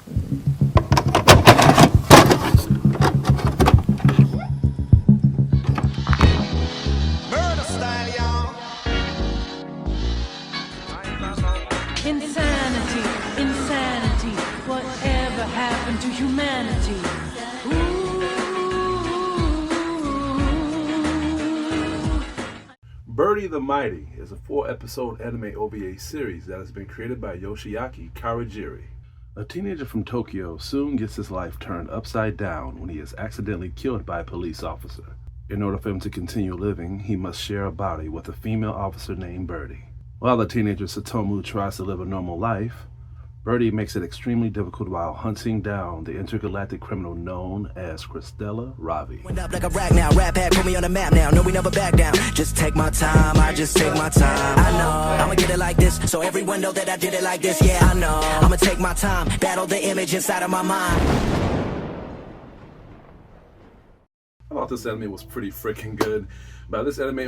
Insanity, insanity, whatever happened to humanity? Birdy the Mighty is a 4-episode anime OVA series that has been created by Yoshiaki Kawajiri. A teenager from Tokyo soon gets his life turned upside down when he is accidentally killed by a police officer. In order for him to continue living, he must share a body with a female officer named Birdy. While the teenager Satomu tries to live a normal life, Birdy makes it extremely difficult while hunting down the intergalactic criminal known as Cristela Ravi. Went up like a rag now, rap hat, put me on the map now. No, we never back down. Just take my time, I just take my time. I know, I'ma get it like this, so everyone know that I did it like this. Yeah, I know, I'ma take my time, battle the image inside of my mind. I thought this anime was pretty freaking good. By this anime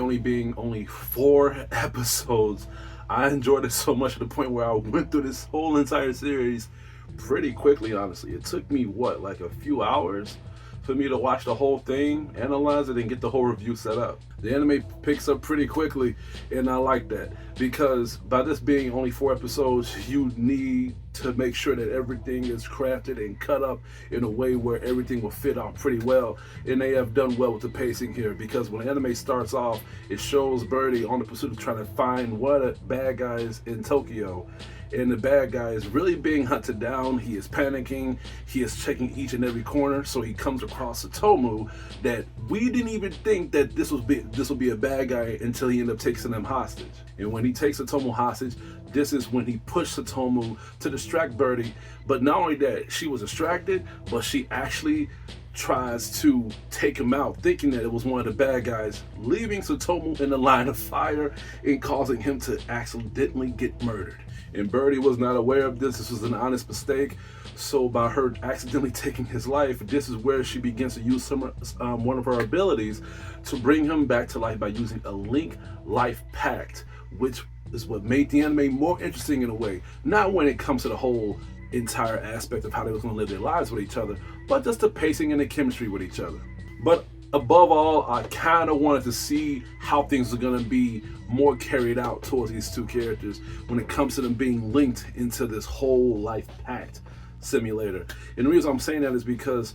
only 4 episodes, I enjoyed it so much to the point where I went through this whole entire series pretty quickly, honestly. It took me, like a few hours for me to watch the whole thing, analyze it, and get the whole review set up. The anime picks up pretty quickly, and I like that, because by this being only 4 episodes, you need to make sure that everything is crafted and cut up in a way where everything will fit out pretty well, and they have done well with the pacing here, because when the anime starts off, it shows Birdy on the pursuit of trying to find one of the bad guys in Tokyo, and the bad guy is really being hunted down. He is panicking, he is checking each and every corner, so he comes across Satomu that we didn't even think that this would be a bad guy until he ended up taking them hostage. And when he takes Satomu hostage, this is when he pushed Satomu to distract Birdy. But not only that, she was distracted, but she actually tries to take him out, thinking that it was one of the bad guys, leaving Satomu in the line of fire and causing him to accidentally get murdered. And Birdy was not aware of this. This was an honest mistake. So by her accidentally taking his life, this is where she begins to use one of her abilities to bring him back to life by using a link life pact, which is what made the anime more interesting in a way. Not when it comes to the whole entire aspect of how they were going to live their lives with each other, but just the pacing and the chemistry with each other. But above all, I kind of wanted to see how things are going to be more carried out towards these two characters when it comes to them being linked into this whole life pact simulator. And the reason I'm saying that is because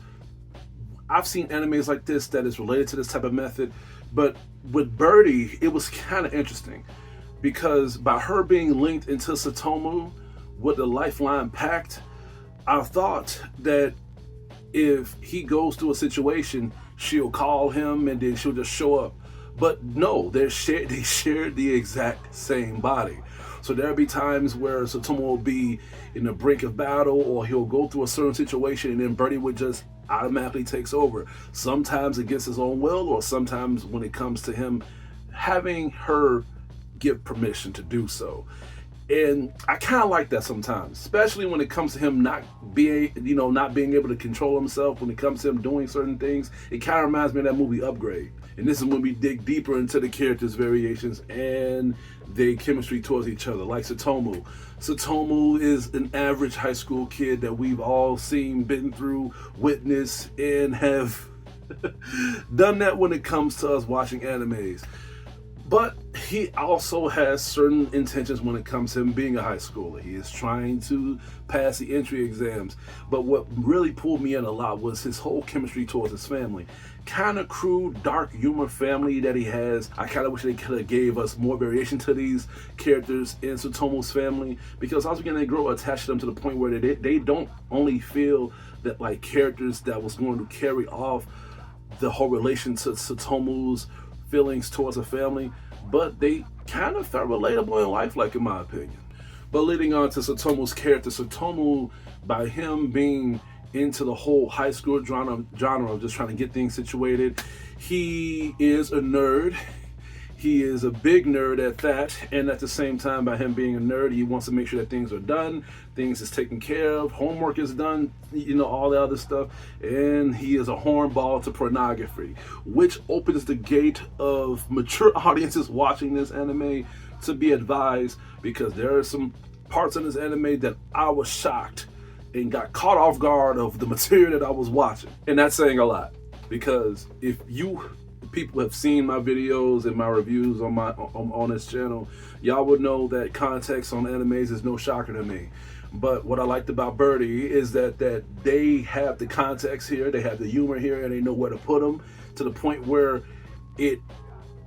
I've seen animes like this that is related to this type of method, but with Birdy, it was kind of interesting because by her being linked into Satomu with the lifeline pact, I thought that if he goes through a situation, she'll call him and then she'll just show up. But no, they shared the exact same body. So there'll be times where Satomu will be in the brink of battle, or he'll go through a certain situation and then Birdy would just automatically takes over. Sometimes against his own will, or sometimes when it comes to him having her give permission to do so. And I kind of like that sometimes, especially when it comes to him not being able to control himself. When it comes to him doing certain things, it kind of reminds me of that movie Upgrade. And this is when we dig deeper into the characters' variations and their chemistry towards each other. Like Satomu. Satomu is an average high school kid that we've all seen, been through, witnessed, and have done that when it comes to us watching animes. But he also has certain intentions when it comes to him being a high schooler. He is trying to pass the entry exams. But what really pulled me in a lot was his whole chemistry towards his family. Kind of crude, dark humor family that he has. I kind of wish they could have gave us more variation to these characters in Satomu's family, because I was beginning to grow attached to them to the point where they don't only feel that like characters that was going to carry off the whole relation to Satomu's feelings towards a family, but they kind of felt relatable in life, like in my opinion. But leading on to Satomu's character, Satomu, by him being into the whole high school genre of just trying to get things situated, he is a nerd. He is a big nerd at that, and at the same time, by him being a nerd, he wants to make sure that things are done, things is taken care of, homework is done, all the other stuff, and he is a hornball to pornography, which opens the gate of mature audiences watching this anime to be advised, because there are some parts in this anime that I was shocked and got caught off guard of the material that I was watching. And that's saying a lot, because if you people have seen my videos and my reviews on this channel, y'all would know that context on animes is no shocker to me. But what I liked about Birdy is that they have the context here, they have the humor here, and they know where to put them, to the point where it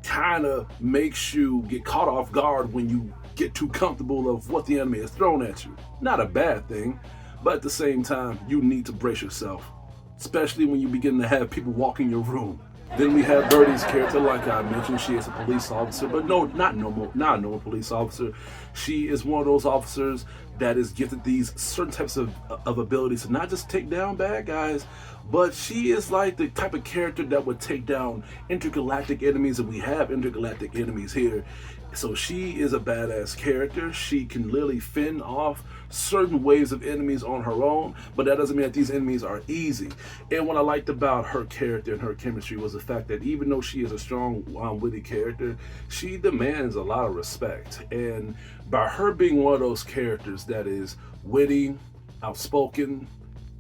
kind of makes you get caught off guard when you get too comfortable of what the anime is thrown at you. Not a bad thing, but at the same time, you need to brace yourself, especially when you begin to have people walk in your room. Then we have Birdy's character, like I mentioned. She is a police officer, but no, not a normal police officer. She is one of those officers that is gifted these certain types of abilities to not just take down bad guys, but she is like the type of character that would take down intergalactic enemies, and we have intergalactic enemies here. So she is a badass character. She can literally fend off certain waves of enemies on her own, but that doesn't mean that these enemies are easy. And what I liked about her character and her chemistry was the fact that even though she is a strong, witty character, she demands a lot of respect. And by her being one of those characters that is witty, outspoken,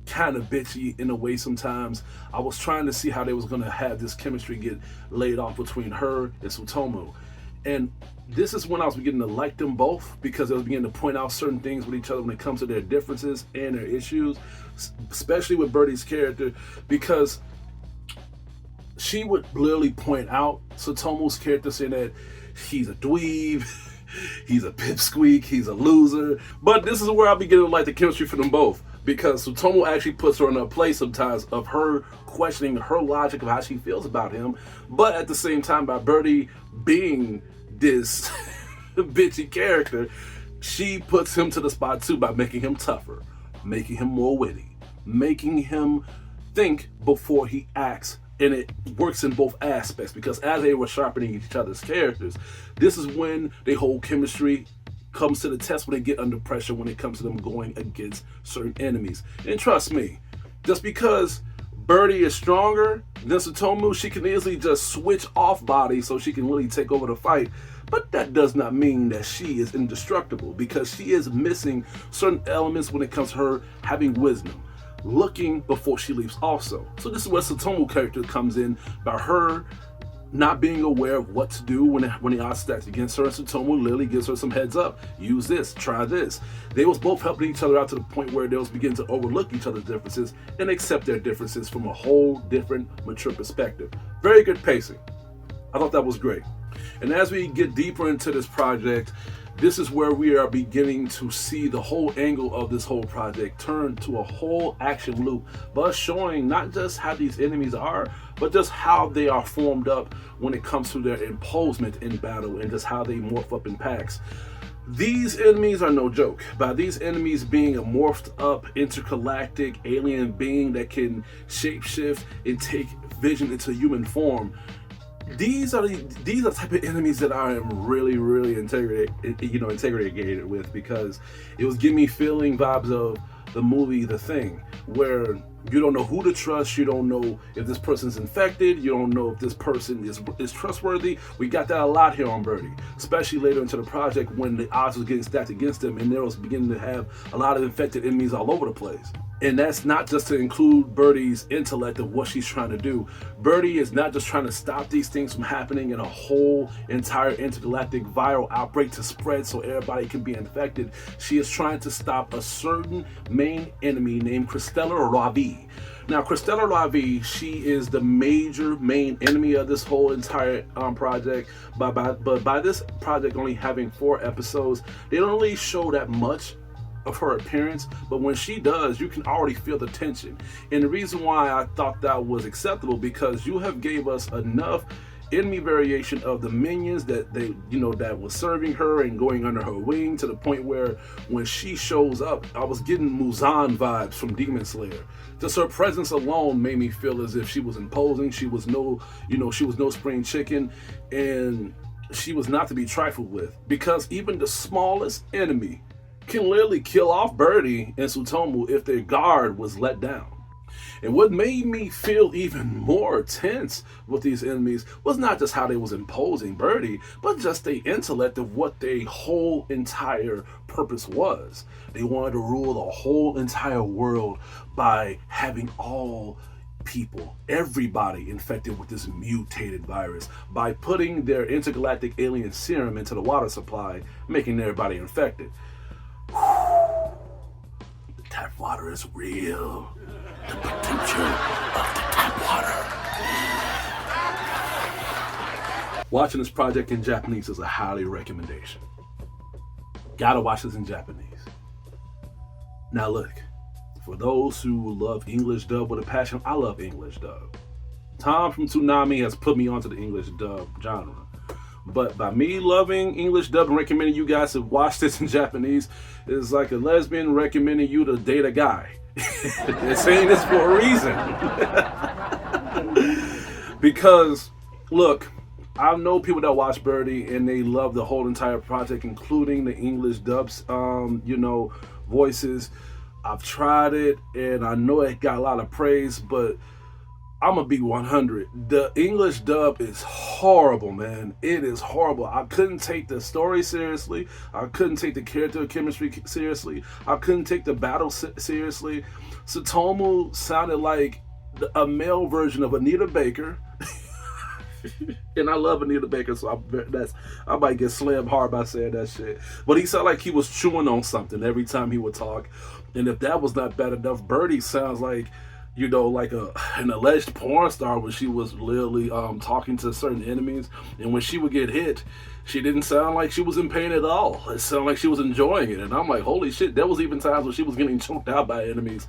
kind of bitchy in a way sometimes, I was trying to see how they was going to have this chemistry get laid off between her and Tsutomu. And this is when I was beginning to like them both, because they was beginning to point out certain things with each other when it comes to their differences and their issues, especially with Birdy's character, because she would literally point out Tsutomu's character, saying that he's a dweeb, he's a pipsqueak, he's a loser. But this is where I begin to like the chemistry for them both, because Tsutomu actually puts her in a place sometimes of her questioning her logic of how she feels about him, but at the same time, by Birdy being this bitchy character, she puts him to the spot too by making him tougher, making him more witty, making him think before he acts. And it works in both aspects, because as they were sharpening each other's characters, this is when the whole chemistry comes to the test, when they get under pressure, when it comes to them going against certain enemies. And trust me, just because Birdy is stronger than Tsutomu, she can easily just switch off body so she can really take over the fight. But that does not mean that she is indestructible, because she is missing certain elements when it comes to her having wisdom, looking before she leaps also. So this is where Tsutomu character comes in, by her not being aware of what to do when the odds stacked against her, and Tsutomu literally gives her some heads up. Use this, try this. They was both helping each other out to the point where they was beginning to overlook each other's differences and accept their differences from a whole different, mature perspective. Very good pacing. I thought that was great. And as we get deeper into this project, this is where we are beginning to see the whole angle of this whole project turn to a whole action loop, but showing not just how these enemies are, but just how they are formed up when it comes to their imposement in battle, and just how they morph up in packs. These enemies are no joke. By these enemies being a morphed up intergalactic alien being that can shapeshift and take vision into human form, these are the type of enemies that I am really integrated with, because it was giving me feeling vibes of the movie The Thing, where you don't know who to trust, you don't know if this person's infected, you don't know if this person is trustworthy. We got that a lot here on Birdy, especially later into the project when the odds was getting stacked against them, and there was beginning to have a lot of infected enemies all over the place. And that's not just to include Birdy's intellect of what she's trying to do. Birdy is not just trying to stop these things from happening in a whole entire intergalactic viral outbreak to spread so everybody can be infected. She is trying to stop a certain main enemy named Cristela Ravi. Now, Cristela Ravi, she is the main enemy of this whole entire project. But by this project only having 4 episodes, they don't really show that much of her appearance, but when she does, you can already feel the tension. And the reason why I thought that was acceptable, because you have gave us enough enemy variation of the minions that that was serving her and going under her wing, to the point where when she shows up, I was getting Muzan vibes from Demon Slayer. Just her presence alone made me feel as if she was imposing. She was no spring chicken, and she was not to be trifled with, because even the smallest enemy can literally kill off Birdy and Tsutomu if their guard was let down. And what made me feel even more tense with these enemies was not just how they was imposing Birdy, but just the intellect of what their whole entire purpose was. They wanted to rule the whole entire world by having all people, everybody infected with this mutated virus, by putting their intergalactic alien serum into the water supply, making everybody infected. The tap water is real. The potential of the tap water. Watching this project in Japanese is a highly recommendation. Gotta watch this in Japanese. Now look, for those who love English dub with a passion, I love English dub. Tom from Toonami has put me onto the English dub genre. But by me loving English dub and recommending you guys to watch this in Japanese, it's like a lesbian recommending you to date a guy. They're saying this for a reason. Because, look, I know people that watch Birdy and they love the whole entire project, including the English dubs, voices. I've tried it and I know it got a lot of praise, but I'm gonna be 100. The English dub is horrible, man. It is horrible. I couldn't take the story seriously. I couldn't take the character chemistry seriously. I couldn't take the battle seriously. Tsutomu sounded like a male version of Anita Baker. And I love Anita Baker, so I might get slammed hard by saying that shit. But he sounded like he was chewing on something every time he would talk. And if that was not bad enough, Birdy sounds like, like an alleged porn star when she was literally talking to certain enemies. And when she would get hit, she didn't sound like she was in pain at all. It sounded like she was enjoying it. And I'm like, holy shit, there was even times when she was getting choked out by enemies.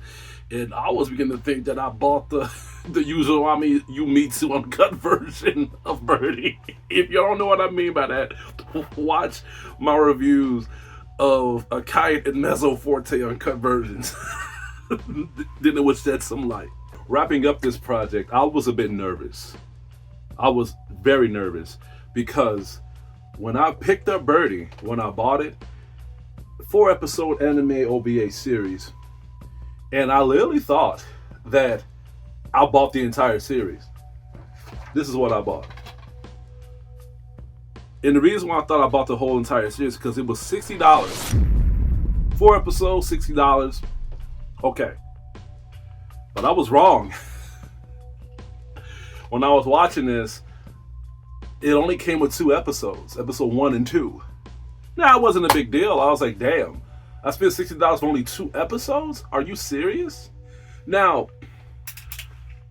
And I was beginning to think that I bought the Yuzurami Yumitsu uncut version of Birdy. If y'all don't know what I mean by that, watch my reviews of Akai and Mezzo Forte uncut versions. Then it would shed some light. Wrapping up this project, I was a bit nervous. I was very nervous because when I picked up Birdy, when I bought it, 4-episode anime OVA series, and I literally thought that I bought the entire series. This is what I bought. And the reason why I thought I bought the whole entire series is because it was $60. 4 episodes, $60. Okay. But I was wrong. When I was watching this, it only came with 2 episodes, episode 1 and 2. Now, it wasn't a big deal. I was like, damn, I spent $60 for only 2 episodes? Are you serious? Now,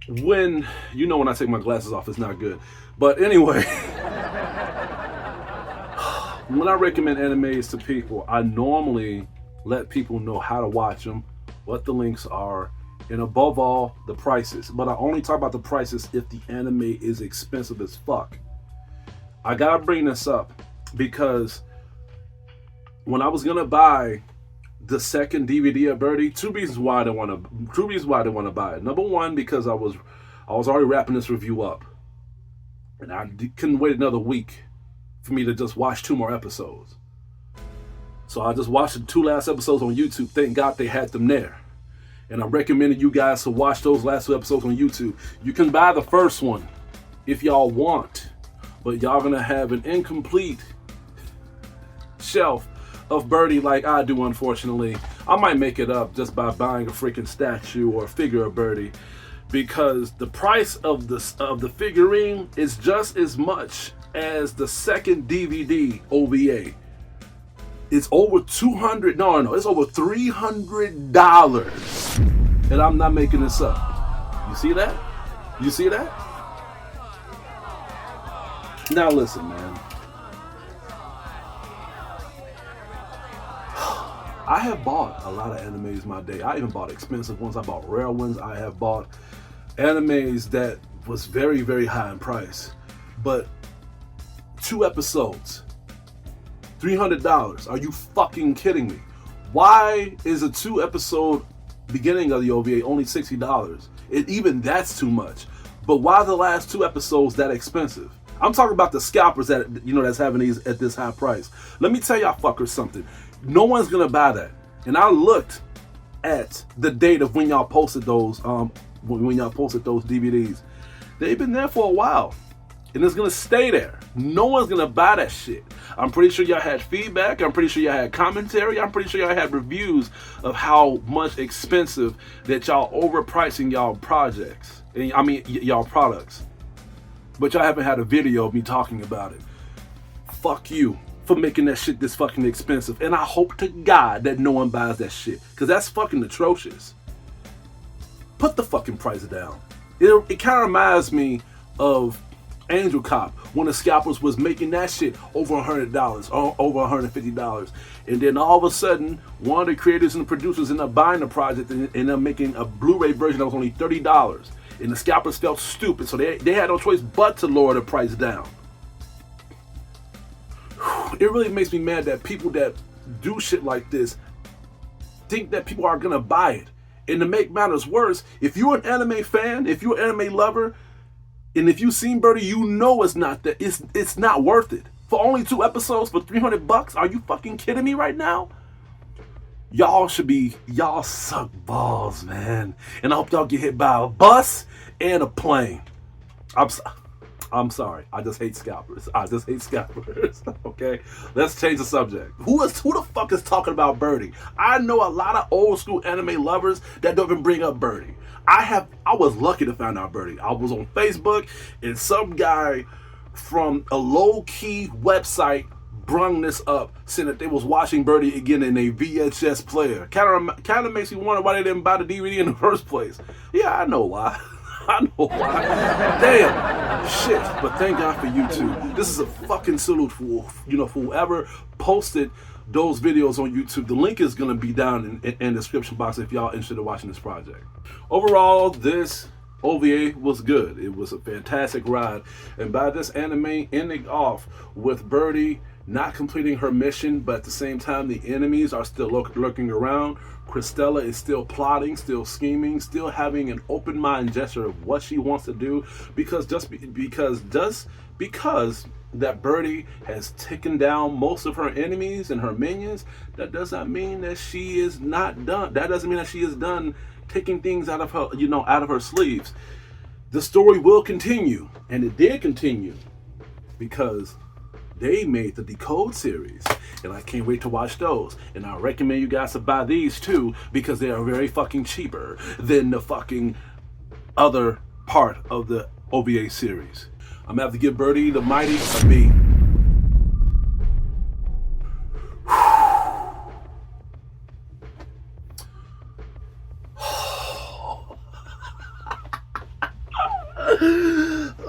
when I take my glasses off, it's not good. But anyway, when I recommend animes to people, I normally let people know how to watch them, what the links are, and above all, the prices. But I only talk about the prices if the anime is expensive as fuck. I gotta bring this up because when I was gonna buy the second DVD of Birdy, two reasons why I didn't want to buy it. Number one, because I was already wrapping this review up, and I couldn't wait another week for me to just watch 2 more episodes. So I just watched the 2 last episodes on YouTube. Thank God they had them there. And I recommended you guys to watch those last 2 episodes on YouTube. You can buy the first one if y'all want, but y'all gonna have an incomplete shelf of Birdy like I do, unfortunately. I might make it up just by buying a freaking statue or a figure of Birdy, because the price of the figurine is just as much as the second DVD OVA. It's over it's over $300. And I'm not making this up. You see that? You see that? Now listen, man. I have bought a lot of animes my day. I even bought expensive ones. I bought rare ones. I have bought animes that was very, very high in price. But 2 episodes, $300. Are you fucking kidding me? Why is a 2-episode beginning of the OVA only $60? Even that's too much. But why are the last 2 episodes that expensive? I'm talking about the scalpers that that's having these at this high price. Let me tell y'all fuckers something. No one's gonna buy that. And I looked at the date of when y'all posted those when y'all posted those DVDs. They've been there for a while, and it's gonna stay there. No one's gonna buy that shit. I'm pretty sure y'all had feedback. I'm pretty sure y'all had commentary. I'm pretty sure y'all had reviews of how much expensive that y'all overpricing y'all projects. I mean, y'all products. But y'all haven't had a video of me talking about it. Fuck you for making that shit this fucking expensive. And I hope to God that no one buys that shit, because that's fucking atrocious. Put the fucking price down. It kind of reminds me of Angel Cop when the scalpers was making that shit over $100 or over $150, and then all of a sudden one of the creators and the producers ended up buying the project and ended up making a Blu-ray version that was only $30, and the scalpers felt stupid, so they had no choice but to lower the price down. It really makes me mad that people that do shit like this think that people are gonna buy it. And to make matters worse, if you're an anime fan, if you're an anime lover, and if you've seen Birdy, you know it's not that it's not worth it. For only 2 episodes for $300, are you fucking kidding me right now? Y'all suck balls, man. And I hope y'all get hit by a bus and a plane. I'm sorry. I just hate scalpers. Okay? Let's change the subject. Who the fuck is talking about Birdy? I know a lot of old school anime lovers that don't even bring up Birdy. I was lucky to find out Birdy. I was on Facebook, and some guy from a low-key website brung this up, saying that they was watching Birdy again in a VHS player. Kind of makes me wonder why they didn't buy the DVD in the first place. Yeah, I know why. I know why. Damn. Shit. But thank God for YouTube. This is a fucking salute for whoever posted those videos on YouTube. The link is going to be down in the description box if y'all interested in watching this project. Overall, this OVA was good. It was a fantastic ride. And by this anime ending off with Birdy not completing her mission, but at the same time the enemies are still lurking around, Christella is still plotting, still scheming, still having an open mind gesture of what she wants to do, because that Birdy has taken down most of her enemies and her minions, that does not mean that she is not done. That doesn't mean that she is done taking things out of her, out of her sleeves. The story will continue, and it did continue because they made the Decode series, and I can't wait to watch those. And I recommend you guys to buy these too, because they are very fucking cheaper than the fucking other part of the OVA series. I'm gonna have to give Birdy the mighty a B.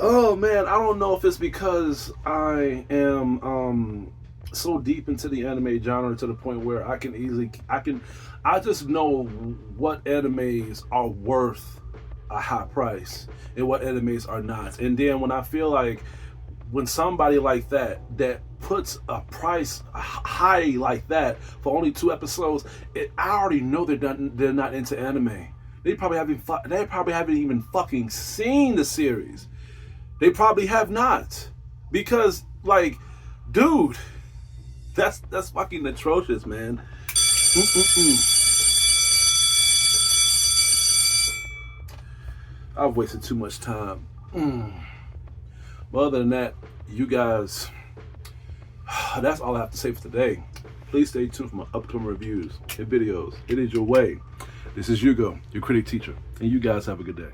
Oh man, I don't know if it's because I am so deep into the anime genre to the point where I just know what animes are worth a high price and what animes are not. And then when I feel like when somebody like that puts a price high like that for only 2 episodes, I already know they're not into anime. They probably haven't even fucking seen the series. They probably have not, because like, dude, that's fucking atrocious, man. I've wasted too much time. But other than that, you guys, that's all I have to say for today. Please stay tuned for my upcoming reviews and videos. It is your way. This is Hugo, your critic teacher, and you guys have a good day.